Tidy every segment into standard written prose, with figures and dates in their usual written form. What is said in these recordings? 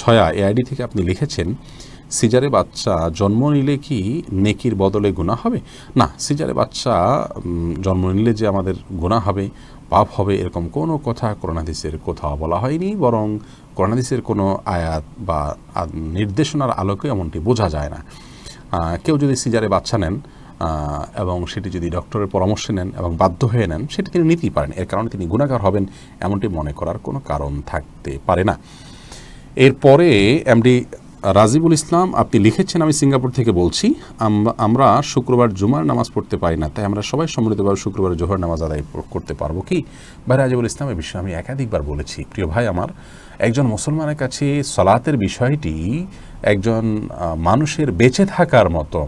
Soya AID থেকে আপনি লিখেছেন, সিজারে বাচ্চা জন্ম নিলে কি নেকির বদলে গুনাহ হবে? না, সিজারে বাচ্চা জন্ম নিলে যে আমাদের গুনাহ হবে, পাপ হবে, এরকম কোনো কথা কোরআন হাদিসের কোথাও বলা হয়নি। বরং কোরআন হাদিসের কোনো আয়াত বা নির্দেশনার আলোকে এমনটি বোঝা যায় না। কেউ যদি সিজারে বাচ্চা নেন এবং সেটি যদি ডক্টরের পরামর্শ নেন এবং বাধ্য হয়ে নেন, সেটি তিনি নিতেই পারেন। এর কারণে তিনি গুনাহগার হবেন এমনটি মনে করার কোনো কারণ থাকতে পারে না। এরপরে এমডি রাজিবুল ইসলাম আপনি লিখেছেন, আমি সিঙ্গাপুর থেকে বলছি, আমরা শুক্রবার জুমার নামাজ পড়তে পারি না, তাই আমরা সবাই সম্মিলিতভাবে শুক্রবার জোহর নামাজ আদায় করতে পারবো কি? ভাই রাজিবুল ইসলাম, এই বিষয়ে আমি একাধিকবার বলেছি। প্রিয় ভাই আমার, একজন মুসলমানের কাছে সলাতের বিষয়টি একজন মানুষের বেঁচে থাকার মতো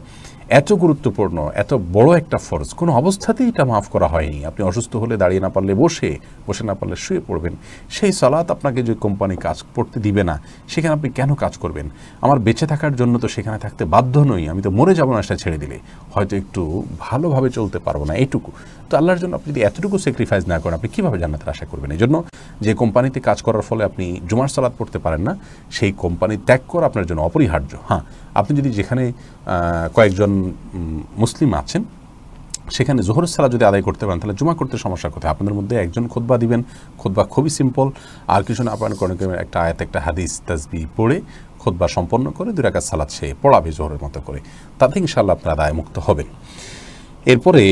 এত গুরুত্বপূর্ণ, এত বড় একটা ফরজ, কোনো অবস্থাতেই এটা মাফ করা হয়নি। আপনি অসুস্থ হলে দাঁড়িয়ে না পারলে বসে না পারলে শুয়ে পড়বেন। সেই সালাত আপনাকে যে কোম্পানি কাজ করতে দিবে না, সেখানে আপনি কেন কাজ করবেন? আমার বেঁচে থাকার জন্য তো সেখানে থাকতে বাধ্য নই, আমি তো মরে যাবো না সেটা ছেড়ে দিলে, হয়তো একটু ভালোভাবে চলতে পারবো না, এইটুকু। তো আল্লাহর জন্য আপনি যদি এতটুকু স্যাক্রিফাইস না করেন, আপনি কীভাবে জান্নাতের আশা করবেন? এই জন্য যে কোম্পানিতে কাজ করার ফলে আপনি জুমার সালাত পড়তে পারেন না, সেই কোম্পানি ত্যাগ করা আপনার জন্য অপরিহার্য। হ্যাঁ, আপনি যদি যেখানে কয়েকজন মুসলিম আছেন সেখানে জোহরের সালাত যদি আদায় করতে পারেন, তাহলে জুমা করতে সমস্যা কোথায়? আপনাদের মধ্যে একজন খুতবা দিবেন, খুতবা খুবই সিম্পল, আর কিছু না আপনার কোনো একটা আয়াত, একটা হাদিস, তাসবিহ পড়ে খুতবা সম্পন্ন করে 2 রাকাত সালাত সে পড়াবে জোহরের মতো করে, তাতে ইনশাআল্লাহ আপনারা আদায় মুক্ত হবেন। এরপরে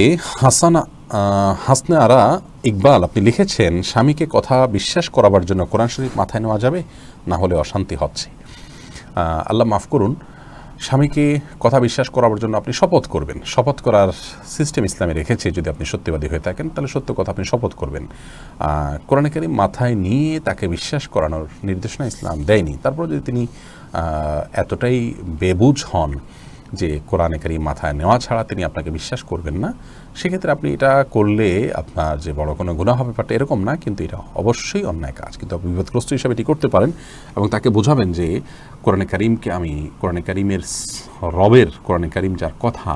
হাসনা আরা ইকবাল আপনি লিখেছেন, স্বামীকে কথা বিশ্বাস করাবার জন্য কোরআন শরীফ মাথায় নেওয়া যাবে, না হলে অশান্তি হচ্ছে। আল্লাহ মাফ করুন, স্বামীকে কথা বিশ্বাস করার জন্য আপনি শপথ করবেন। শপথ করার সিস্টেম ইসলামে রেখেছে, যদি আপনি সত্যবাদী হয়ে থাকেন তাহলে সত্য কথা আপনি শপথ করবেন। কোরআনে কারীম মাথায় নিয়ে তাকে বিশ্বাস করানোর নির্দেশনা ইসলাম দেয়নি। তারপর যদি তিনি এতটাই বেবুঝ হন যে কোরআনে কারীম মাথায় নেওয়া ছাড়া তিনি আপনাকে বিশ্বাস করবেন না, সেক্ষেত্রে আপনি এটা করলে আপনার যে বড় কোনো গুনাহ হবে ব্যাপারটা এরকম না, কিন্তু এটা অবশ্যই অন্যায় কাজ। কিন্তু আপনি বিপদগ্রস্ত হিসাবে এটি করতে পারেন এবং তাকে বোঝাবেন যে কোরআনে কারীমকে আমি, কোরআনে কারীমের রবের, কোরআনে কারীম যার কথা,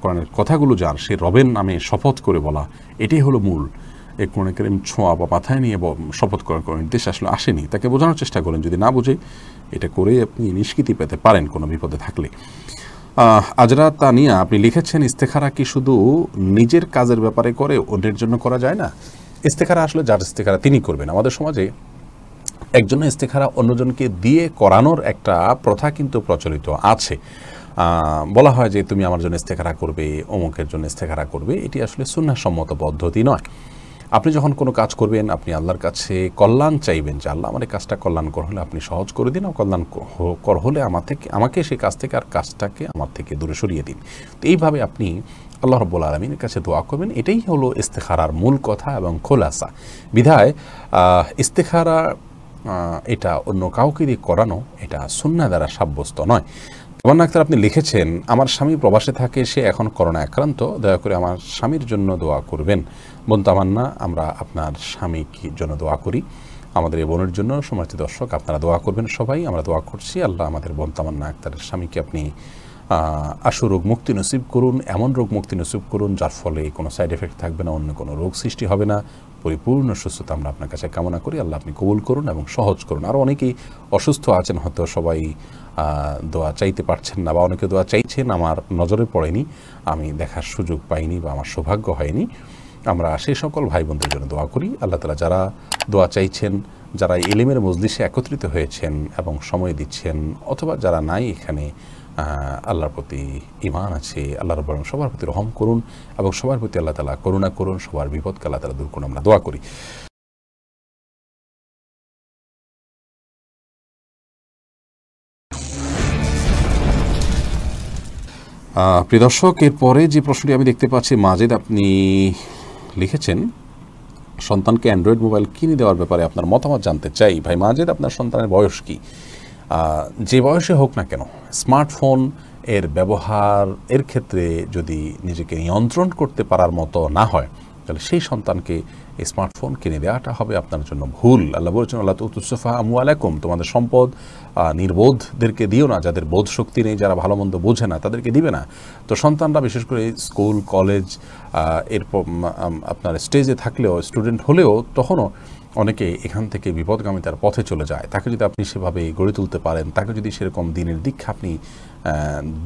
কোরআনের কথাগুলো যার, সেই রবের নামে শপথ করে বলা, এটাই হলো মূল। এই কোরআনে কারীম ছোঁয়া বা মাথায় নিয়ে শপথ করার কোনো নির্দেশ আসলে আসেনি। তাকে বোঝানোর চেষ্টা করেন, যদি না বুঝে এটা করে আপনি নিষ্কৃতি পেতে পারেন কোনো বিপদে থাকলে। আজরা তানিয়া আপনি লিখেছেন, ইস্তেখারা কি শুধু নিজের কাজের ব্যাপারে করে অন্যের জন্য করা যায় না? ইস্তেখারা আসলে যার ইস্তেখারা তিনি করবেন। আমাদের সমাজে একজন ইস্তেখারা অন্যজনকে দিয়ে করানোর একটা প্রথা কিন্তু প্রচলিত আছে। বলা হয় যে তুমি আমার জন্য ইস্তেখারা করবে, অমুকের জন্য ইস্তেখারা করবে। এটি আসলে সুন্নাহসম্মত পদ্ধতি নয়। আপনি যখন কোনো কাজ করবেন, আপনি আল্লাহর কাছে কল্যাণ চাইবেন যে আল্লাহ আমার এই কাজটা কল্যাণকর হলে আপনি সহজ করে দিন, কল্যাণকর হলে আমাকে সেই কাজ থেকে আর কাজটাকে আমার থেকে দূরে সরিয়ে দিন। তো এইভাবে আপনি আল্লাহ রাব্বুল আলামিনের কাছে দোয়া করবেন। এটাই হলো ইস্তেখারার মূল কথা এবং খোলাসা। বিধায় ইস্তেখারা এটা অন্য কাউকে দিয়ে করানো, এটা সুন্নাহ দ্বারা সাব্যস্ত নয়। তামান্না আক্তার আপনি লিখেছেন, আমার স্বামী প্রবাসে থাকে, সে এখন করোনা আক্রান্ত, দয়া করে আমার স্বামীর জন্য দোয়া করবেন। বোন তামান্না, আমরা আপনার স্বামীর জন্য দোয়া করি, আমাদের এই বোনের জন্য। সম্মানিত দর্শক, আপনারা দোয়া করবেন সবাই, আমরা দোয়া করছি। আল্লাহ আমাদের বোন তামান্না আক্তারের স্বামীকে আপনি আশু রোগ মুক্তি নসিব করুন, এমন রোগ মুক্তি নসিব করুন যার ফলে কোনো সাইড এফেক্ট থাকবে না, অন্য কোনো রোগ সৃষ্টি হবে না। পরিপূর্ণ সুস্থতা আমরা আপনার কাছে কামনা করি। আল্লাহ আপনি কবুল করুন এবং সহজ করুন। আরও অনেকেই অসুস্থ আছেন, হয়তো সবাই দোয়া চাইতে পারছেন না, বা অনেকে দোয়া চাইছেন, আমার নজরে পড়েনি, আমি দেখার সুযোগ পাইনি বা আমার সৌভাগ্য হয়নি। আমরা সেই সকল ভাই বোনদের জন্য দোয়া করি। আল্লাহ তাআলা যারা দোয়া চাইছেন, যারা ইলমের মজলিসে একত্রিত হয়েছেন এবং সময় দিচ্ছেন, অথবা যারা নাই এখানে, আল্লাহর প্রতি ঈমান আছে, আল্লাহ রাব্বুল আলামিন সবার প্রতি রহম করুন এবং সবার প্রতি আল্লাহ তাআলা করুণা করুন, সবার বিপদকে আল্লাহ তাআলা দূর করুন, আমরা দোয়া করি। প্রিয় দর্শক, এরপরে যে প্রশ্নটি আমি দেখতে পাচ্ছি, মাজেদ আপনি লিখেছেন, সন্তানকে অ্যান্ড্রয়েড মোবাইল কিনে দেওয়ার ব্যাপারে আপনার মতামত জানতে চাই। ভাই মাজেদ, আপনার সন্তানের বয়স কি? যে বয়সে হোক না কেন, স্মার্টফোন এর ব্যবহার এর ক্ষেত্রে যদি নিজেকে নিয়ন্ত্রণ করতে পারার মতো না হয়, তাহলে সেই সন্তানকে স্মার্টফোন কিনে দেওয়াটা হবে আপনার জন্য ভুল। আল্লাহ বলেছেন, আল্লাহ তুতুসফা আমওয়ালাকুম, তোমাদের সম্পদ নির্বোধদেরকে দিও না, যাদের বোধ শক্তি নেই, যারা ভালো মন্দ বোঝে না, তাদেরকে দিবে না। তো সন্তানরা বিশেষ করে স্কুল কলেজ এরপর আপনার স্টেজে থাকলেও, স্টুডেন্ট হলেও, তখনও অনেকে এখান থেকে বিপদগামিতার পথে চলে যায়। তাকে যদি আপনি সেভাবে গড়ে তুলতে পারেন, তাকে যদি সেরকম দিনের দীক্ষা আপনি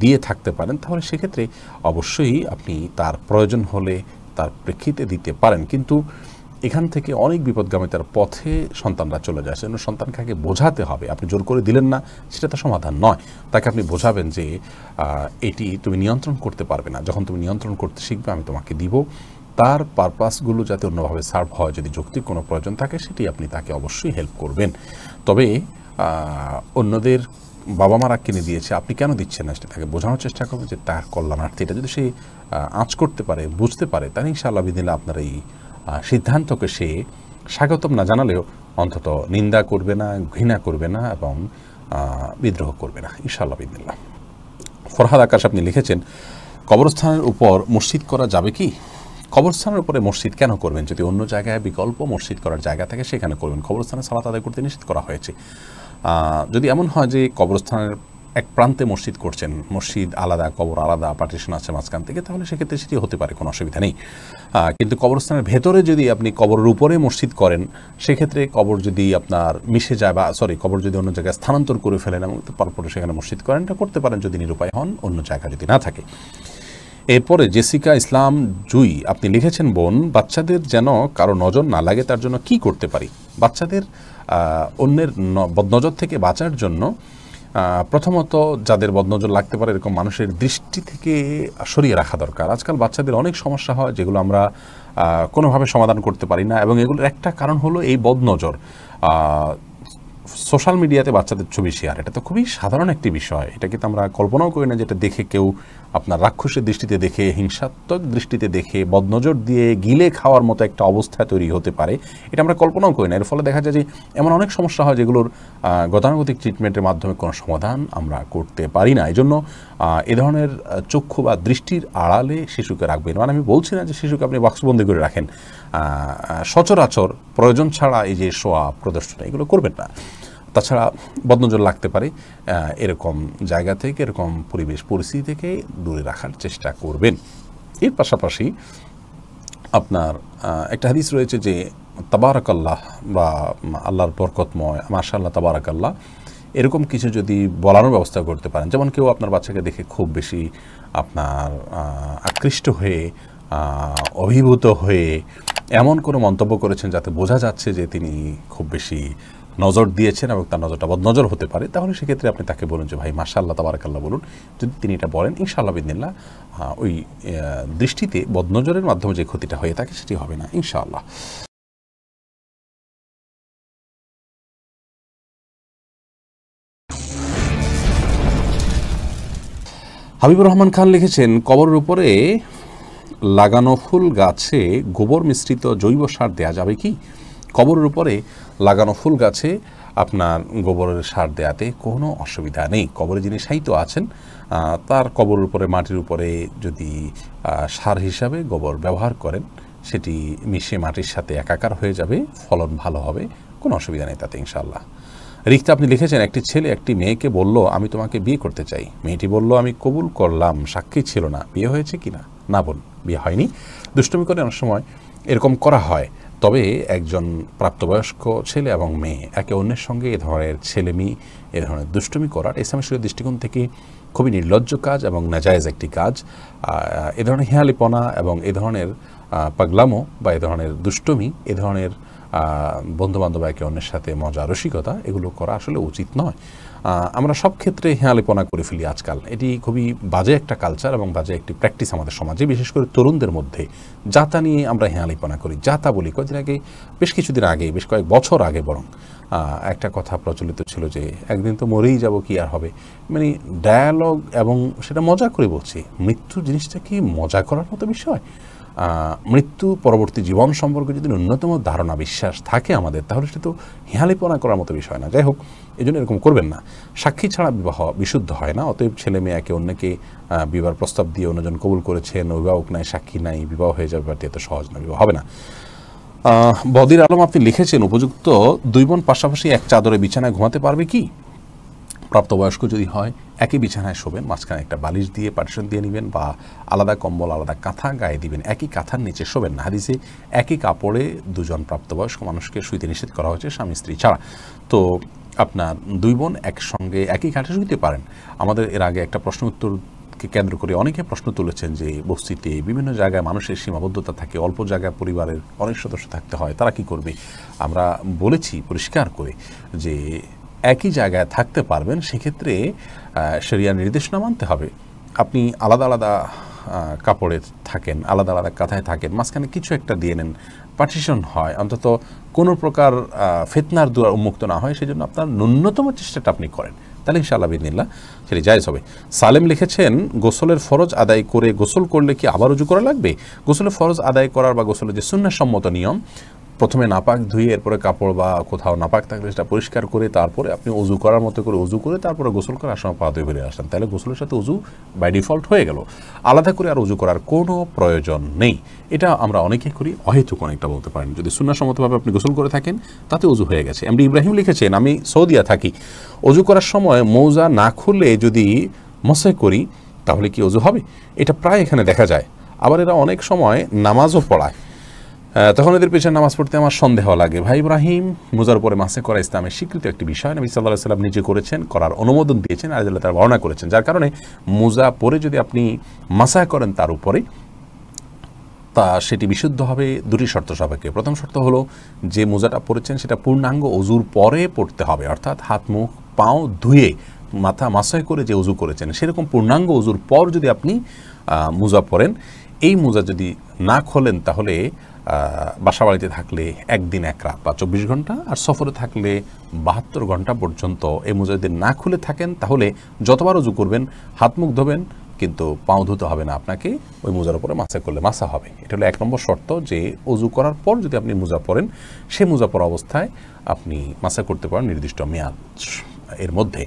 দিয়ে থাকতে পারেন, তাহলে সেক্ষেত্রে অবশ্যই আপনি তার প্রয়োজন হলে তার প্রেক্ষিতে দিতে পারেন। কিন্তু এখান থেকে অনেক বিপদগামিতার পথে সন্তানরা চলে যায়, সেজন্য সন্তানকে আগে বোঝাতে হবে। আপনি জোর করে দিলেন না, সেটা তো সমাধান নয়। তাকে আপনি বোঝাবেন যে এটি তুমি নিয়ন্ত্রণ করতে পারবে না, যখন তুমি নিয়ন্ত্রণ করতে শিখবে আমি তোমাকে দিব। তার পারপাসগুলো যাতে অন্যভাবে সার্ভ হয়, যদি যৌক্তিক কোনো প্রয়োজন থাকে সেটি আপনি তাকে অবশ্যই হেল্প করবেন। তবে অন্যদের বাবা মারা কিনে দিয়েছে, আপনি কেন দিচ্ছেন না, সেটা তাকে বোঝানোর চেষ্টা করবেন যে তার কল্যাণার্থে। এটা যদি সে আঁচ করতে পারে, বুঝতে পারে, তাহলে ইনশাআল্লাহ বিদিল্লাহ আপনার এই সিদ্ধান্তকে সে স্বাগতম না জানালেও অন্তত নিন্দা করবে না, ঘৃণা করবে না এবং বিদ্রোহ করবে না ইনশাআল্লাহ বিদিল্লাহ। ফরহাদ আকাশ আপনি লিখেছেন, কবরস্থানের উপর মসজিদ করা যাবে কি? কবরস্থানের উপরে মসজিদ কেন করবেন? যদি অন্য জায়গায় বিকল্প মসজিদ করার জায়গা থাকে সেখানে করবেন। কবরস্থানে সালাত আদায় করতে নিষেধ করা হয়েছে। যদি এমন হয় যে কবরস্থানের এক প্রান্তে মসজিদ করছেন, মসজিদ আলাদা, কবর আলাদা, পার্টিশন আছে মাঝখান থেকে, তাহলে সেক্ষেত্রে সেটি হতে পারে, কোনো অসুবিধা নেই। কিন্তু কবরস্থানের ভেতরে যদি আপনি কবরের উপরে মসজিদ করেন, সেক্ষেত্রে কবর যদি আপনার মিশে যায় বা কবর যদি অন্য জায়গায় স্থানান্তর করে ফেলেন এবং তারপরে সেখানে মসজিদ করেন, এটা করতে পারেন যদি নিরুপায় হন, অন্য জায়গা যদি না থাকে। এরপরে জেসিকা ইসলাম জুই আপনি লিখেছেন, বোন, বাচ্চাদের যেন কারো নজর না লাগে তার জন্য কি করতে পারি? বাচ্চাদের অন্যের বদনজর থেকে বাঁচার জন্য প্রথমত যাদের বদনজর লাগতে পারে এরকম মানুষের দৃষ্টি থেকে সরিয়ে রাখা দরকার। আজকাল বাচ্চাদের অনেক সমস্যা হয় যেগুলো আমরা কোনোভাবে সমাধান করতে পারি না, এবং এগুলোর একটা কারণ হলো এই বদনজর। সোশ্যাল মিডিয়াতে বাচ্চাদের ছবি শেয়ার, এটা তো খুবই সাধারণ একটি বিষয়। এটাকে তো আমরা কল্পনাও করি না যেটা দেখে কেউ আপনার রাক্ষসের দৃষ্টিতে দেখে, হিংসাত্মক দৃষ্টিতে দেখে, বদনজর দিয়ে গিলে খাওয়ার মতো একটা অবস্থা তৈরি হতে পারে, এটা আমরা কল্পনাও করি না। এর ফলে দেখা যায় যে এমন অনেক সমস্যা হয় যেগুলোর গতানুগতিক ট্রিটমেন্টের মাধ্যমে কোনো সমাধান আমরা করতে পারি না। এই জন্য এ ধরনের চক্ষু বা দৃষ্টির আড়ালে শিশুকে রাখবেন। মানে আমি বলছি না যে শিশুকে আপনি বাক্সবন্দি করে রাখেন, সচরাচর প্রয়োজন ছাড়া এই যে শোয়া প্রদর্শন এগুলো করবেন না। তাছাড়া বদনজর লাগতে পারে এরকম জায়গা থেকে, এরকম পরিবেশ পরিস্থিতি থেকে দূরে রাখার চেষ্টা করবেন। এর পাশাপাশি আপনার একটা হাদিস রয়েছে যে তাবারাকাল্লাহ বা আল্লাহর বরকতময়, মাশাআল্লাহ, তাবারাকাল্লাহ, এরকম কিছু যদি বলানোর ব্যবস্থা করতে পারেন। যেমন কেউ আপনার বাচ্চাকে দেখে খুব বেশি আপনার আকৃষ্ট হয়ে, অভিভূত হয়ে এমন কোনো মন্তব্য করেছেন যাতে বোঝা যাচ্ছে যে তিনি খুব বেশি নজর দিয়েছেন এবং তার নজরটা বদনজর হতে পারে, তাহলে সেক্ষেত্রে আপনি তাকে বলুন যে ভাই মাশাআল্লাহ, তাবারাকাল্লাহ বলুন। যদি তিনি এটা বলেন, ইনশাআল্লাহ বিদিনিল্লাহ ওই দৃষ্টিতে বদনজরের মাধ্যমে যে ক্ষতিটা হয়ে থাকে সেটি হবে না ইনশাআল্লাহ। হাবিবুর রহমান খান লিখেছেন, কবরের উপরে লাগানো ফুল গাছে গোবর মিশ্রিত জৈব সার দেয়া যাবে কি? কবরের উপরে লাগানো ফুল গাছে আপনার গোবরের সার দেয়াতে কোনো অসুবিধা নেই। কবরে যিনি শায়িত আছেন তার কবরের উপরে, মাটির উপরে যদি সার হিসাবে গোবর ব্যবহার করেন, সেটি মিশে মাটির সাথে একাকার হয়ে যাবে, ফলন ভালো হবে, কোনো অসুবিধা নেই তাতে ইনশাআল্লাহ। রিক্তা আপনি লিখেছেন, একটি ছেলে একটি মেয়েকে বলল আমি তোমাকে বিয়ে করতে চাই। মেয়েটি বলল আমি কবুল করলাম, সাক্ষী ছিল না। বিয়ে হয়েছে কি না? না বোন, বিয়ে হয়নি। দুষ্টুমি করে অনেক সময় এরকম করা হয়। তবে একজন প্রাপ্তবয়স্ক ছেলে এবং মেয়ে একে অন্যের সঙ্গে এ ধরনের ছেলেমেয়ে এ ধরনের দুষ্টুমি করার ইসলামের শরীয়তের দৃষ্টিকোণ থেকে খুবই নির্লজ্জ কাজ এবং নাজায়েজ একটি কাজ। এ ধরনের হেয়ালিপনা এবং এ ধরনের পাগলামো বা এ ধরনের দুষ্টুমি, এ ধরনের বন্ধুবান্ধব একে অন্যের সাথে মজা রসিকতা, এগুলো করা আসলে উচিত নয়। আমরা সব ক্ষেত্রে হেয়ালিপনা করে ফেলি আজকাল। এটি খুবই বাজে একটা কালচার এবং বাজে একটি প্র্যাকটিস আমাদের সমাজে, বিশেষ করে তরুণদের মধ্যে। যাতা নিয়ে আমরা হেয়ালিপনা করি, যাতা বলি। কয়েকদিন আগে, বেশ কিছুদিন আগে, বেশ কয়েক বছর আগে বরং একটা কথা প্রচলিত ছিল যে একদিন তো মরেই যাব, কি আর হবে, মানে ডায়ালগ, এবং সেটা মজা করে বলছি। মৃত্যু জিনিসটা কি মজা করার মতো বিষয়? মৃত্যু পরবর্তী জীবন সম্পর্কে যদি ন্যূনতম ধারণা বিশ্বাস থাকে আমাদের, তাহলে সেটা তো হেয়ালিপনা করার মতো বিষয় না। যাই হোক, এই জন্য এরকম করবেন না। সাক্ষী ছাড়া বিবাহ বিশুদ্ধ হয় না। অতএব ছেলে মেয়ে একে অন্যকে বিবাহ প্রস্তাব দিয়ে অন্যজন কবুল করেছেন, অভিভাবক নাই, সাক্ষী নাই, বিবাহ হয়ে যাবে, বাট এত সহজ না, বিবাহ হবে না। বদির আলম আপনি লিখেছেন, উপযুক্ত দুই বোন পাশাপাশি এক চাদরে বিছানায় ঘুমাতে পারবে কি? প্রাপ্তবয়স্ক যদি হয় একই বিছানায় শোবেন, মাঝখানে একটা বালিশ দিয়ে পার্টিশন দিয়ে নেবেন বা আলাদা কম্বল আলাদা কাঁথা গায়ে দিবেন, একই কাঁথার নিচে শোবেন না। হাদিসে একই কাপড়ে দুজন প্রাপ্তবয়স্ক মানুষকে শুইতে নিষেধ করা হয়েছে, স্বামী স্ত্রী ছাড়া। তো আপনার দুই বোন একসঙ্গে একই খাটে শুইতে পারেন। আমাদের এর আগে একটা প্রশ্ন উত্তরকে কেন্দ্র করে অনেকে প্রশ্ন তুলেছেন যে বস্তিতে বিভিন্ন জায়গায় মানুষের সীমাবদ্ধতা থাকে, অল্প জায়গায় পরিবারের অনেক সদস্য থাকতে হয়, তারা কি করবে? আমরা বলেছি পরিষ্কার করে যে একই জায়গায় থাকতে পারবেন, সেক্ষেত্রে শরিয়ার নির্দেশনা মানতে হবে। আপনি আলাদা আলাদা কাপড়ে থাকেন, আলাদা আলাদা কাঁথায় থাকেন, মাঝখানে কিছু একটা দিয়ে নেন, পার্টিশন হয়, অন্তত কোনো প্রকার ফিতনার দুয়ার উন্মুক্ত না হয়, সেই জন্য আপনার ন্যূনতম চেষ্টাটা আপনি করেন, তাহলে ইনশাআল্লাহ বিদিনিল্লাহ সেটি জায়েজ হবে। সালেম লিখেছেন, গোসলের ফরজ আদায় করে গোসল করলে কি আবার উজু করা লাগবে? গোসলের ফরজ আদায় করার বা গোসলের যে সুন্নাহসম্মত নিয়ম, প্রথমে নাপাক ধুয়ে এরপরে কাপড় বা কোথাও নাপাক থাকলে সেটা পরিষ্কার করে তারপরে আপনি উজু করার মতো করে উজু করে তারপরে গোসল করার সময় পা ধুয়ে বেরিয়ে আসেন, তাহলে গোসলের সাথে উজু বাই ডিফল্ট হয়ে গেল। আলাদা করে আর উজু করার কোনো প্রয়োজন নেই। এটা আমরা অনেকেই করি, অহেতুক অনেকটা বলতে পারেন। যদি সুন্নাহসম্মতভাবে আপনি গোসল করে থাকেন তাতে উজু হয়ে গেছে। এমডি ইব্রাহিম লিখেছেন, আমি সৌদিয়া থাকি, উজু করার সময় মৌজা না খুলে যদি মসে করি তাহলে কি উজু হবে? এটা প্রায় এখানে দেখা যায়। আবার এরা অনেক সময় নামাজও পড়ায়, তখন এদের পেছনে নামাজ পড়তে আমার সন্দেহ লাগে। ভাই ইব্রাহিম, মোজার উপরে মাসে করা ইসলামের স্বীকৃত একটি বিষয়, নবী সাল্লাল্লাহু আলাইহি ওয়াসাল্লাম নিজে করেছেন, করার অনুমোদন দিয়েছেন, আর আল্লাহ তাআলা বর্ণনা করেছেন। যার কারণে মোজা পরে যদি আপনি মাসা করেন তার উপরে, তা সেটি বিশুদ্ধ হবে দুটি শর্ত সাপেক্ষে। প্রথম শর্ত হলো যে মোজাটা পরেছেন সেটা পূর্ণাঙ্গ অজুর পরে পড়তে হবে, অর্থাৎ হাত মুখ পাও ধুয়ে মাথা মাসায় করে যে উজু করেছেন সেরকম পূর্ণাঙ্গ উজুর পর যদি আপনি মোজা পরেন, এই মোজা যদি না খোলেন তাহলে বাসা বাড়িতে থাকলে একদিন এক রাত বা 24 ঘন্টা, আর সফরে থাকলে 72 ঘন্টা পর্যন্ত এই মোজা যদি না খুলে থাকেন তাহলে যতবার উজু করবেন হাত মুখ ধোবেন, কিন্তু পাও ধুতে হবে না আপনাকে, ওই মোজার উপরে মাসা করলে মাসা হবে। এটা হলো এক নম্বর শর্ত, যে উজু করার পর যদি আপনি মোজা পরেন, সে মোজা পরা অবস্থায় আপনি মাসা করতে পারেন নির্দিষ্ট মেয়াদ এর মধ্যে।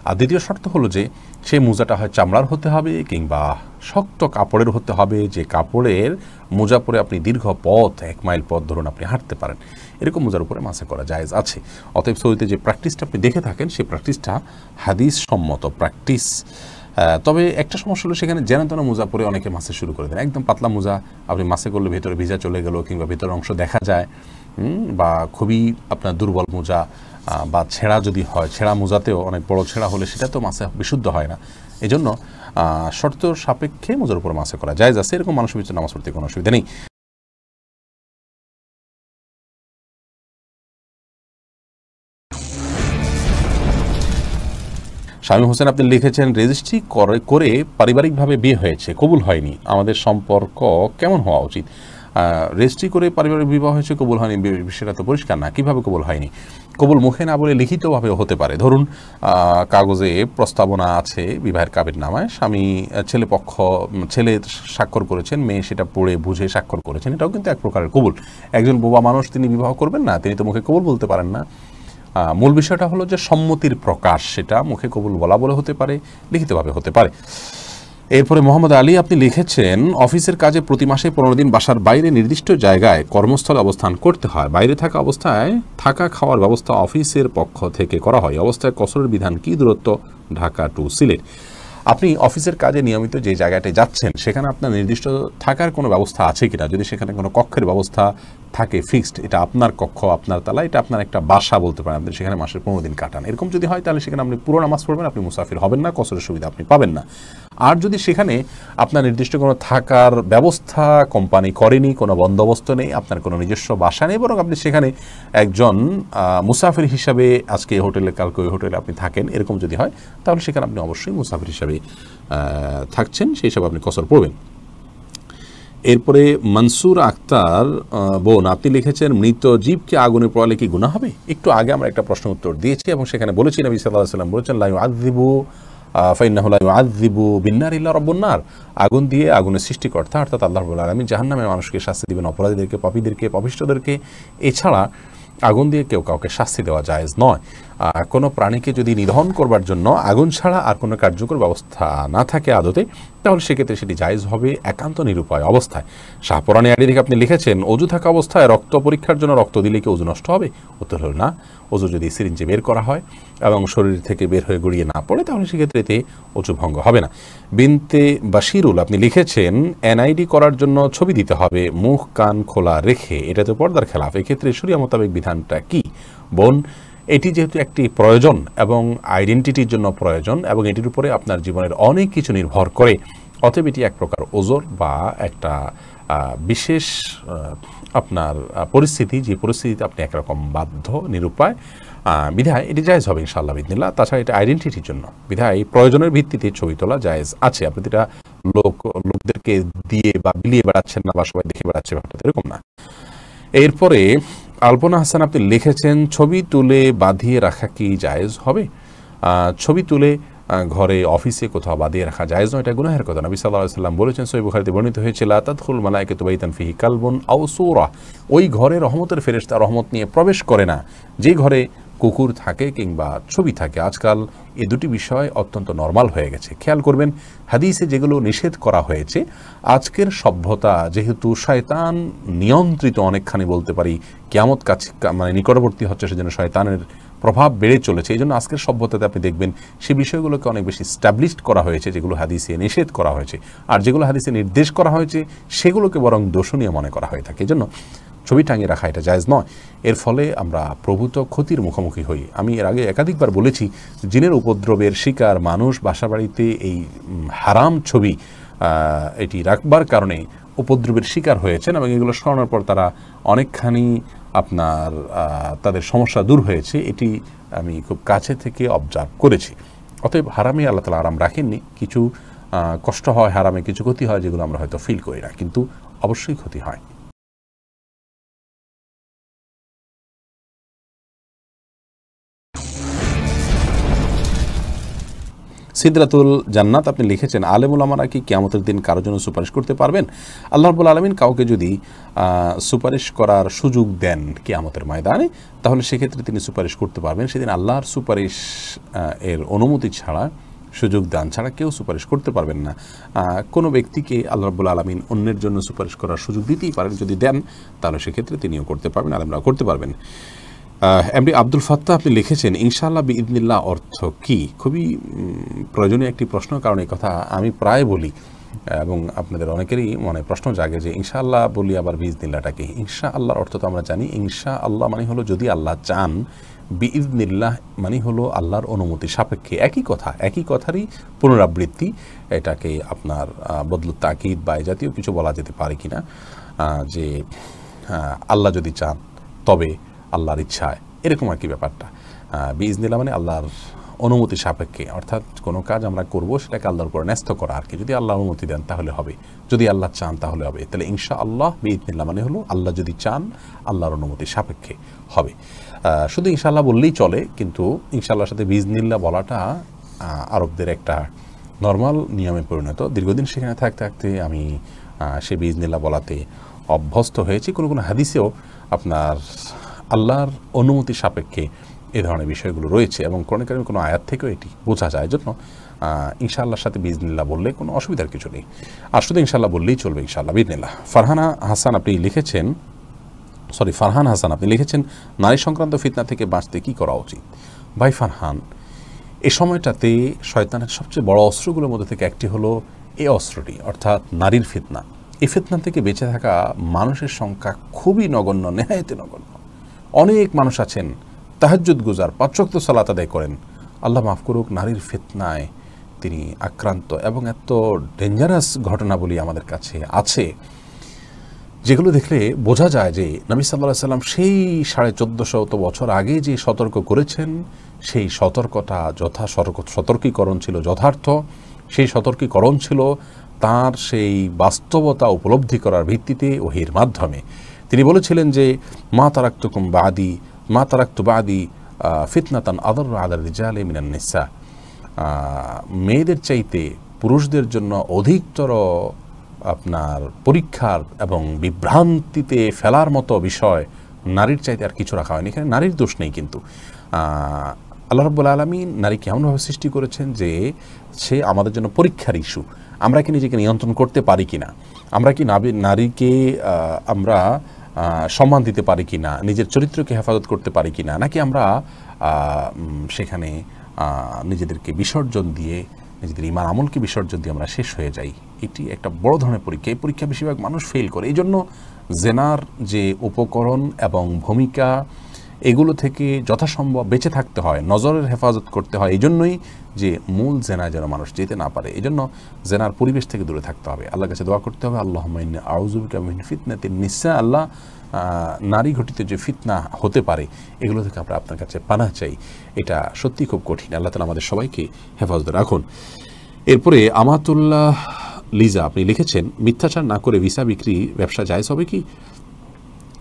আর দ্বিতীয় শর্ত হলো যে সেই মোজাটা হয় চামড়ার হতে হবে কিংবা শক্ত কাপড়ের হতে হবে, যে কাপড়ের মোজা পরে আপনি দীর্ঘ পথ 1 মাইল পথ ধরুন আপনি হাঁটতে পারেন, এরকম মোজার উপরে মাসা করা জায়েজ আছে। অতএব সৌদিতে যে প্র্যাকটিসটা আপনি দেখে থাকেন সেই প্র্যাকটিসটা হাদিস সম্মত প্র্যাকটিস। তবে একটা সমস্যা হলো সেখানে যেন তেন মোজা পরে অনেকে মাসে শুরু করে দেন। একদম পাতলা মোজা আপনি মাসে করলে ভেতরে ভিজা চলে গেল কিংবা ভেতরের অংশ দেখা যায়, বা খুবই আপনার দুর্বল মোজা বা ছেঁড়া যদি হয়, ছেঁড়া মোজাতেও অনেক বড় ছেঁড়া হলে সেটা তো মাসে বিশুদ্ধ হয় না। এই জন্য শর্ত সাপেক্ষে মোজার উপর মাসে করা জায়েজ আছে। এরকম মানুষের ভিতরে নামাজ পড়তে কোনো অসুবিধা নেই। শামীম হোসেন আপনি লিখেছেন, রেজিস্ট্রি করে পারিবারিকভাবে বিয়ে হয়েছে, কবুল হয়নি, আমাদের সম্পর্ক কেমন হওয়া উচিত? রেজিস্ট্রি করে পারিবারিক বিবাহ হয়েছে, কবুল হয়নি, বিষয়টা তো পরিষ্কার না। কীভাবে কবুল হয়নি? কবুল মুখে না বলে লিখিতভাবেও হতে পারে। ধরুন কাগজে প্রস্তাবনা আছে বিবাহের কাবির নামায়, স্বামী ছেলে স্বাক্ষর করেছেন, মেয়ে সেটা পড়ে বুঝে স্বাক্ষর করেছেন, এটাও কিন্তু এক প্রকারের কবুল। একজন বোবা মানুষ তিনি বিবাহ করবেন না, তিনি তো মুখে কবুল বলতে পারেন না। মূল বিষয়টা হলো যে সম্মতির প্রকাশ, সেটা মুখে কবুল বলা বলে হতে পারে, লিখিতভাবে হতে পারে। এরপরে মোহাম্মদ আলী আপনি লিখেছেন, অফিসের কাজে প্রতি মাসে 15 দিন বাসার বাইরে নির্দিষ্ট জায়গায় কর্মস্থলে অবস্থান করতে হয়। বাইরে থাকা অবস্থায় থাকা খাওয়ার ব্যবস্থা অফিসের পক্ষ থেকে করা হয়। অবস্থায় কসরের বিধান কি? দূরত্ব ঢাকা টু সিলেট। আপনি অফিসের কাজে নিয়মিত যে জায়গাটায় যাচ্ছেন সেখানে আপনার নির্দিষ্ট থাকার কোনো ব্যবস্থা আছে কিনা? যদি সেখানে কোনো কক্ষের ব্যবস্থা থাকে ফিক্সড, এটা আপনার কক্ষ, আপনার তালা, এটা আপনার একটা বাসা বলতে পারেন, আপনি সেখানে মাসের 15 দিন কাটান, এরকম যদি হয় তাহলে সেখানে আপনি পুরো নামাজ পড়বেন, আপনি মুসাফির হবেন না, কসরের সুবিধা আপনি পাবেন না। আর যদি সেখানে আপনার নির্দিষ্ট কোনো থাকার ব্যবস্থা কোম্পানি করেনি, কোনো বন্দোবস্ত নেই, আপনার কোনো নিজস্ব বাসা নেই, বরং আপনি সেখানে একজন মুসাফির হিসাবে আজকে এই হোটেলে কালকে ওই হোটেলে আপনি থাকেন, এরকম যদি হয় তাহলে সেখানে আপনি অবশ্যই মুসাফির হিসাবে থাকছেন, সেই হিসাবে আপনি কসর পড়বেন। এরপরে মনসুর আক্তার বোন আপনি লিখেছেন, মৃত জীবকে আগুনে পোড়ালে কি গুনাহ হবে? একটু আগে আমরা একটা প্রশ্ন উত্তর দিয়েছি এবং সেখানে বলেছি নবী সাল্লাল্লাহু আলাইহি ওয়াসাল্লাম বলেছেন, লা ইউআযযিবু ফাইন্নাহু লা ইউআযযিবু বিন-নার ইল্লা রাব্বুন নার। আগুন দিয়ে আগুনের সৃষ্টিকর্তা অর্থাৎ আল্লাহ রাব্বুল আলামিন জাহান্নামে মানুষকে শাস্তি দিবেন, অপরাধীদেরকে, পাপীদেরকে, পাপিষ্ঠদেরকে। এছাড়া আগুন দিয়ে কেউ কাউকে শাস্তি দেওয়া জায়েজ নয়। কোনো প্রাণীকে যদি নিধন করবার জন্য আগুন ছাড়া আর কোনো কার্যকর ব্যবস্থা না থাকে আদতে, তাহলে সেক্ষেত্রে সেটি জায়েজ হবে একান্ত নিরুপায় অবস্থায়। শাহপুরানি আইডি থেকে আপনি লিখেছেন, অজু থাকা অবস্থায় রক্ত পরীক্ষার জন্য রক্ত দিলে কি অজু নষ্ট হবে? উত্তর হল না, অজু যদি সিরিঞ্জে বের করা হয় এবং শরীর থেকে বের হয়ে গড়িয়ে না পড়ে, তাহলে সেক্ষেত্রে এতে অজু ভঙ্গ হবে না। বিনতে বাশিরুল আপনি লিখেছেন এনআইডি করার জন্য ছবি দিতে হবে মুখ কান খোলা রেখে, এটা তো পর্দার খেলাফ, এক্ষেত্রে শরিয়া মোতাবেক বিধানটা কি? বোন, এটি যেহেতু একটি প্রয়োজন এবং আইডেন্টিটির জন্য প্রয়োজন এবং এটির উপরে আপনার জীবনের অনেক কিছু নির্ভর করে, অতএব এটি এক প্রকার ওজর বা একটা বিশেষ আপনার পরিস্থিতি, যে পরিস্থিতিতে আপনি একরকম বাধ্য নিরুপায়, বিধায় এটি জায়েজ হবে ইনশাআল্লাহ বিদিনিল্লাহ। তাছাড়া এটা আইডেন্টিটির জন্য, বিধায় প্রয়োজনের ভিত্তিতে ছবি তোলা জায়েজ আছে। আপনি এটা লোকদেরকে দিয়ে বা বিলিয়ে বেড়াচ্ছেন না বা সবাই দেখে বেড়াচ্ছে, ব্যাপারটা এরকম না। এরপরে আলপনা হাসান আপনি লিখেছেন ছবি তুলে বাঁধিয়ে রাখা কি জায়েজ হবে? ছবি তুলে ঘরে অফিসে কোথাও বাঁধিয়ে রাখা জায়েজ নয়, এটা গুনাহের কথা। নবী সাল্লাল্লাহু আলাইহি ওয়াসাল্লাম বলেছেন, সহিহ বুখারীতে বর্ণিত হয়েছে, লা তাদখুল মালায়েকাতু বাইতান ফিহি কালবুন আও সূরা, ওই ঘরে রহমতের ফেরেশতা রহমত নিয়ে প্রবেশ করে না যে ঘরে কুকুর থাকে কিংবা ছবি থাকে। আজকাল এই দুটি বিষয় অত্যন্ত নরমাল হয়ে গেছে। খেয়াল করবেন, হাদিসে যেগুলো নিষেধ করা হয়েছে, আজকের সভ্যতা যেহেতু শয়তান নিয়ন্ত্রিত অনেকখানি বলতে পারি, কিয়ামত কাছে মানে নিকটবর্তী হচ্ছে, সেজন্য শয়তানের প্রভাব বেড়ে চলেছে। এই জন্য আজকের সভ্যতাতে আপনি দেখবেন সেই বিষয়গুলোকে অনেক বেশি স্ট্যাবলিশড করা হয়েছে, যেগুলো হাদিসে নিষেধ করা হয়েছে, আর যেগুলো হাদিসে নির্দেশ করা হয়েছে সেগুলোকে বরং দোষণীয় মনে করা হয়ে থাকে। এই জন্য ছবি টাঙিয়ে রাখা এটা জায়েজ নয়। এর ফলে আমরা প্রভূত ক্ষতির মুখোমুখি হই। আমি এর আগে একাধিকবার বলেছি, জিনের উপদ্রবের শিকার মানুষ বাসাবাড়িতে এই হারাম ছবি এটি রাখবার কারণে উপদ্রবের শিকার হয়েছেন এবং এগুলো সরানোর পর তারা অনেকখানি আপনার তাদের সমস্যা দূর হয়েছে, এটি আমি খুব কাছে থেকে অবজার্ভ করেছি। অতএব হারামে আল্লাহ তাআলা আরাম রাখেননি। কিছু কষ্ট হয় হারামে, কিছু ক্ষতি হয় যেগুলো আমরা হয়তো ফিল করি না, কিন্তু অবশ্যই ক্ষতি হয়। সিদরাতুল জান্নাত আপনি লিখেছেন, আলেম উলামারা কি কিয়ামতের দিন কারোর জন্য সুপারিশ করতে পারবেন? আল্লাহ রাব্বুল আলামিন কাউকে যদি সুপারিশ করার সুযোগ দেন কিয়ামতের ময়দানে, তাহলে সেক্ষেত্রে তিনি সুপারিশ করতে পারবেন। সেদিন আল্লাহর সুপারিশ এর অনুমতি ছাড়া, সুযোগ দান ছাড়া কেউ সুপারিশ করতে পারবেন না। কোনো ব্যক্তিকে আল্লাহ রাব্বুল আলামিন অন্যের জন্য সুপারিশ করার সুযোগ দিতেই পারেন, যদি দেন তাহলে সেক্ষেত্রে তিনিও করতে পারবেন, আলেমরাও করতে পারবেন। এমডি আব্দুল ফাত্তাহ আপনি লিখেছেন, ইনশাআল্লাহ বিইذনিল্লাহ অর্থ কি? খুবই প্রয়োজনীয় একটি প্রশ্ন, কারণ এই কথা আমি প্রায় বলি এবং আপনাদের অনেকেরই মনে প্রশ্ন জাগে যে ইনশাআল্লাহ বলি আবার বিইذনিল্লাহটা কি? ইনশাআল্লাহর অর্থ তো আমরা জানি, ইনশাআল্লাহ মানে হলো যদি আল্লাহ চান, বিইذনিল্লাহ মানে হলো আল্লাহর অনুমতি সাপেক্ষে। একই কথা, একই কথারই পুনরাবৃত্তি। এটাকে আপনার বদলু তাকিদ বা এই জাতীয় কিছু বলা যেতে পারে কিনা, যে আল্লাহ যদি চান তবে আল্লাহর ইচ্ছায়, এরকম আর কি ব্যাপারটা। বিইذনিল্লাহ মানে আল্লাহর অনুমতি সাপেক্ষে, অর্থাৎ কোনো কাজ আমরা করব সেটাকে আল্লাহর উপর ন্যস্ত করা আর কি। যদি আল্লাহ অনুমতি দেন তাহলে হবে, যদি আল্লাহ চান তাহলে হবে। তাহলে ইনশাআল্লাহ বিইذনিল্লাহ মানে হলো আল্লাহ যদি চান আল্লাহর অনুমতি সাপেক্ষে হবে। শুধু ইনশাআল্লাহ বললেই চলে, কিন্তু ইনশাআল্লাহর সাথে বিইذনিল্লাহ বলাটা আরবদের একটা নর্মাল নিয়মে পরিণত। দীর্ঘদিন সেখানে থাকতে থাকতে আমি সে বিইذনিল্লাহ বলাতে অভ্যস্ত হয়েছি। কোনো কোনো হাদিসেও আপনার আল্লাহর অনুমতি সাপেক্ষে এ ধরনের বিষয়গুলো রয়েছে এবং কোরআন কারীমের কোনো আয়াত থেকেও এটি বোঝা যায়। জন্য ইনশাআল্লাহর সাথে বিইذনিল্লাহ বললে কোনো অসুবিধার কিছু নেই, আর শুধু ইনশাআল্লাহ বললেই চলবে, ইনশাআল্লাহ বিইذনিল্লাহ। ফারহান হাসান আপনি লিখেছেন, নারী সংক্রান্ত ফিতনা থেকে বাঁচতে কি করা উচিত? ভাই ফারহান, এই সময়টাতে শয়তানের সবচেয়ে বড় অস্ত্রগুলোর মধ্যে থেকে একটি হলো এই অস্ত্রটি, অর্থাৎ নারীর ফিতনা। এই ফিতনা থেকে বেঁচে থাকা মানুষের সংখ্যা খুবই নগণ্য, নেহায়েতে নগণ্য। অনেক মানুষ আছেন তাহাজ্জুদ গুজার, 5 ওয়াক্ত সালাত আদায় করেন, আল্লাহ মাফ করুক, নারীর ফিতনায় তিনি আক্রান্ত। এবং এত ডেঞ্জারাস ঘটনাবলী আমাদের কাছে আছে যেগুলো দেখলে বোঝা যায় যে নবী সাল্লাল্লাহু আলাইহি ওয়াসাল্লাম সেই 1450 বছর আগে যে সতর্ক করেছেন, সেই সতর্কতা সতর্কীকরণ ছিল যথার্থ। সেই সতর্কীকরণ ছিল তার সেই বাস্তবতা উপলব্ধি করার ভিত্তিতে ওহির মাধ্যমে। তিনি বলেছিলেন যে মা তারাকতু বাদি ফিতনাতান আদাররু আলার রিজালি মিনান নিসা, মেয়েদের চাইতে পুরুষদের জন্য অধিকতর আপনার পরীক্ষার এবং বিভ্রান্তিতে ফেলার মতো বিষয় নারীর চাইতে আর কিছু রাখা হয়নি। এখানে নারীর দোষ নেই, কিন্তু আল্লাহ রাব্বুল আলামিন নারীকে এমনভাবে সৃষ্টি করেছেন যে সে আমাদের জন্য পরীক্ষার ইস্যু। আমরা কি নিজেকে নিয়ন্ত্রণ করতে পারি কিনা, আমরা কি নারীকে আমরা সম্মান দিতে পারি কি না, নিজের চরিত্রকে হেফাজত করতে পারি কি না, নাকি আমরা সেখানে নিজেদেরকে বিসর্জন দিয়ে, নিজেদের ইমান আমলকে বিসর্জন দিয়ে আমরা শেষ হয়ে যাই। এটি একটা বড় ধরনের পরীক্ষা। এই পরীক্ষা বেশিরভাগ মানুষ ফেল করে। এই জন্য জেনার যে উপকরণ এবং ভূমিকা, এগুলো থেকে যথাসম্ভব বেঁচে থাকতে হয়, নজরের হেফাজত করতে হয়। এই জন্যই যে মূল জেনায় যেন মানুষ যেতে না পারে, এই জন্য জেনার পরিবেশ থেকে দূরে থাকতে হবে। আল্লাহর কাছে দোয়া করতে হবে, আল্লাহুম্মা ইন্নী আউযু বিকা মিন ফিতনাতিন নিসা। আল্লাহ, নারী ঘটিত যে ফিতনা হতে পারে এগুলো থেকে আমরা আপনার কাছে পানাহ চাই। এটা সত্যি খুব কঠিন। আল্লাহ তাআলা আমাদের সবাইকে হেফাজতে রাখুন। এরপরে আমাতুল্লাহ লিজা আপনি লিখেছেন, মিথ্যাচার না করে ভিসা বিক্রি ব্যবসা জায়েজ হবে কি?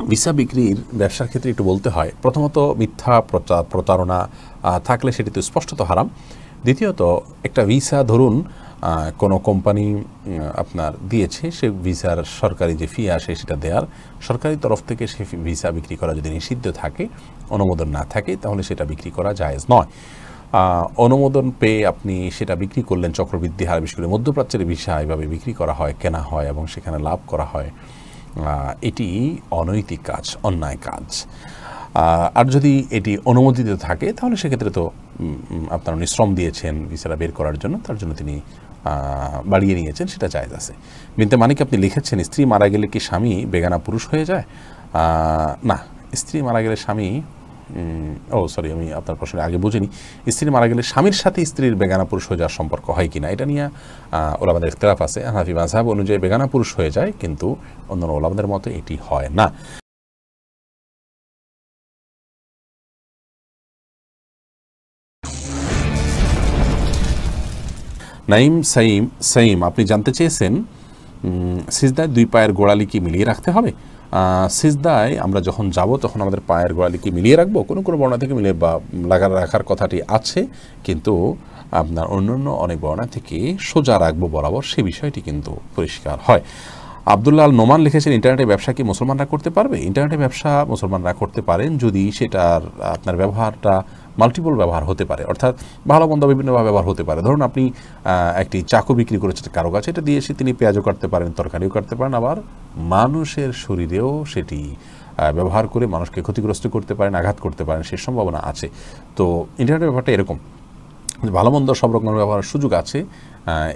ভিসা বিক্রির ব্যবসার ক্ষেত্রে একটু বলতে হয়, প্রথমত মিথ্যা প্রতারণা থাকলে সেটি তো স্পষ্টত হারাম। দ্বিতীয়ত একটা ভিসা ধরুন কোনো কোম্পানি আপনার দিয়েছে, সে ভিসার সরকারি যে ফি আসে সেটা দেওয়ার, সরকারি তরফ থেকে সে ভিসা বিক্রি করা যদি নিষিদ্ধ থাকে, অনুমোদন না থাকে, তাহলে সেটা বিক্রি করা জায়েজ নয়। অনুমোদন পেয়ে আপনি সেটা বিক্রি করলেন চক্রবৃদ্ধি হারে, বিশেষ করে মধ্যপ্রাচ্যের ভিসা এভাবে বিক্রি করা হয়, কেনা হয় এবং সেখানে লাভ করা হয়, এটি অনৈতিক কাজ, অন্যায় কাজ। আর যদি এটি অনুমোদিত থাকে তাহলে সেক্ষেত্রে তো আপনার উনি শ্রম দিয়েছেন ভিসাটা বের করার জন্য, তার জন্য তিনি বাড়িয়ে নিয়েছেন, সেটা জায়েজ আছে। বিনতে মানিক আপনি লিখেছেন, স্ত্রী মারা গেলে কি স্বামী বেগানা পুরুষ হয়ে যায়? না, স্ত্রী মারা গেলে স্বামী, সরি আমি আপনার প্রশ্নে আগে বুঝিনি। স্ত্রী মারা গেলে স্বামীর সাথে স্ত্রীর বেগানা পুরুষ হয়ে যাওয়ার সম্পর্ক হয় কিনা, এটা নিয়ে ওলামাদের ইখতিলাফ আছে। হানাফি মাযহাব অনুযায়ী বেগানা পুরুষ হয়ে যায়, কিন্তু অন্যান্য ওলামাদের মতে এটি হয় না। নাইম সাইম আপনি জানতে চেয়েছেন, সিজদায় দুই পায়ের গোড়ালি কি মিলিয়ে রাখতে হবে? সিজদায় আমরা যখন যাব তখন আমাদের পায়ের গোড়ালি কি মিলিয়ে রাখবো? কোনো কোনো বর্ণনা থেকে মিলিয়ে বা রাখার কথাটি আছে, কিন্তু আপনার অন্যান্য অনেক বর্ণনা থেকে সোজা রাখবো বরাবর, সে বিষয়টি কিন্তু পরিষ্কার হয়। আব্দুল্লাহ আল নোমান লিখেছেন, ইন্টারনেটের ব্যবসা কি মুসলমানরা করতে পারবে? ইন্টারনেটের ব্যবসা মুসলমানরা করতে পারেন যদি সেটার আপনার ব্যবহারটা মাল্টিপল ব্যবহার হতে পারে, অর্থাৎ ভালো মন্দ বিভিন্নভাবে ব্যবহার হতে পারে। ধরুন আপনি একটি চাকু বিক্রি করেছেন কারো কাছে, এটা দিয়ে তিনি পেঁয়াজও কাটতে পারেন, তরকারিও কাটতে পারেন, আবার মানুষের শরীরেও সেটি ব্যবহার করে মানুষকে ক্ষতিগ্রস্ত করতে পারেন, আঘাত করতে পারেন, সে সম্ভাবনা আছে। তো ইন্টারনেটের ব্যাপারটা এরকম, ভালো মন্দ সব রকমের ব্যবহারের সুযোগ আছে।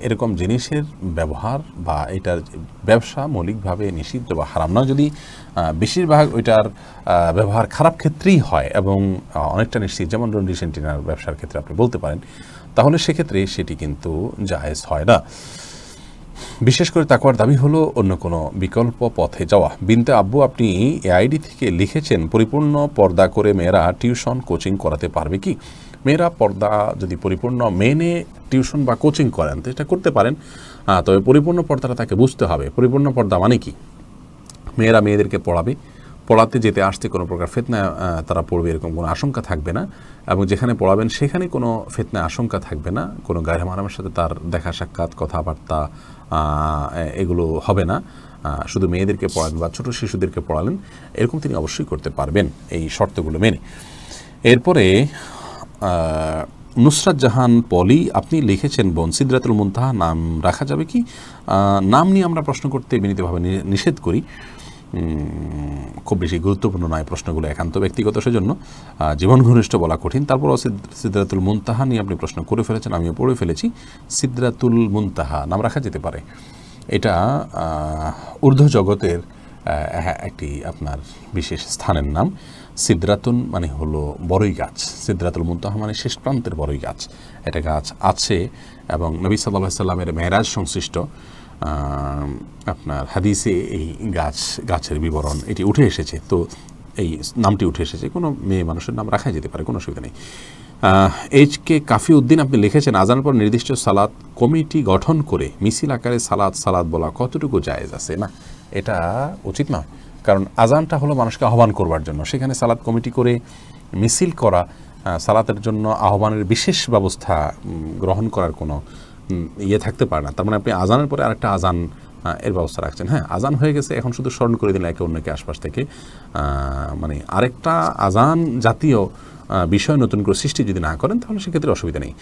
এরকম জিনিসের ব্যবহার বা এটার ব্যবসা মৌলিকভাবে নিষিদ্ধ বা হারাম না, যদি বেশিরভাগ ওইটার ব্যবহার খারাপ ক্ষেত্রেই হয় এবং অনেকটা নিশ্চিত, যেমন রিসেন্টিনার ব্যবসার ক্ষেত্রে আপনি বলতে পারেন, তাহলে সেক্ষেত্রে সেটি কিন্তু জায়েজ হয় না। বিশেষ করে তাকওয়ার দাবি হলো অন্য কোনো বিকল্প পথে যাওয়া। বিনতে আব্বু আপনি এআইডি থেকে লিখেছেন, পরিপূর্ণ পর্দা করে মেয়েরা টিউশন কোচিং করাতে পারবে কি? মেয়েরা পর্দা যদি পরিপূর্ণ মেনে টিউশন বা কোচিং করেন তো এটা করতে পারেন, তবে পরিপূর্ণ পর্দাটা তাকে বুঝতে হবে। পরিপূর্ণ পর্দা মানে কি? মেয়েরা মেয়েদেরকে পড়াবে, পড়াতে যেতে আসতে কোনো প্রকার ফিতনা তারা পড়বে এরকম কোনো আশঙ্কা থাকবে না, এবং যেখানে পড়াবেন সেখানে কোনো ফিতনা আশঙ্কা থাকবে না, কোনো গায়ে মারামের সাথে তার দেখা সাক্ষাৎ কথাবার্তা এগুলো হবে না। শুধু মেয়েদেরকে পড়ালেন বা ছোটো শিশুদেরকে পড়ালেন, এরকম তিনি অবশ্যই করতে পারবেন এই শর্তগুলো মেনে। এরপরে নুসরাত জাহান পলি আপনি লিখেছেন, বোন সিদরাতুল মুনতাহা নাম রাখা যাবে কি? নাম নিয়ে আমরা প্রশ্ন করতে বিনীতভাবে নিষেধ করি, খুব বেশি গুরুত্বপূর্ণ নয় প্রশ্নগুলো, একান্ত ব্যক্তিগত, সেজন্য জীবন ঘনিষ্ঠ বলা কঠিন। তারপরও সিদরাতুল মুনতাহা নিয়ে আপনি প্রশ্ন করে ফেলেছেন, আমিও পড়ে ফেলেছি। সিদরাতুল মুনতাহা নাম রাখা যেতে পারে, এটা ঊর্ধ্ব জগতের একটি আপনার বিশেষ স্থানের নাম। সিদরাতুন মানে হলো বড়ই গাছ, সিদরাতুল মুনতাহা মানে শেষ প্রান্তের বড়ই গাছ। এটা গাছ আছে এবং নবী সাল্লাল্লাহু আলাইহি সাল্লামের মেরাজ সংশ্লিষ্ট আপনার হাদিসে এই গাছের বিবরণ এটি উঠে এসেছে, তো এই নামটি উঠে এসেছে, কোনো মেয়ে মানুষের নাম রাখা যেতে পারে, কোনো অসুবিধা নেই। এইচ.কে কাফি উদ্দিন আপনি লিখেছেন, আজানের পর নির্দিষ্ট সালাত কমিটি গঠন করে মিছিল আকারে সালাত বলা কতটুকু জায়েজ আছে? না, এটা উচিত নয়, কারণ আজানটা হলো মানুষকে আহ্বান করবার জন্য, সেখানে সালাত কমিটি করে মিছিল করা, সালাতের জন্য আহ্বানের বিশেষ ব্যবস্থা গ্রহণ করার কোনো থাকতে পারে না। তার মানে আপনি আজানের পরে আরেকটা আজান এর ব্যবস্থা রাখছেন। হ্যাঁ, আজান হয়ে গেছে, এখন শুধু স্মরণ করে দিন একে অন্যকে আশপাশ থেকে, মানে আরেকটা আজান জাতীয় বিষয় নতুন করে সৃষ্টি যদি না করেন তাহলে সেক্ষেত্রে অসুবিধা নেই।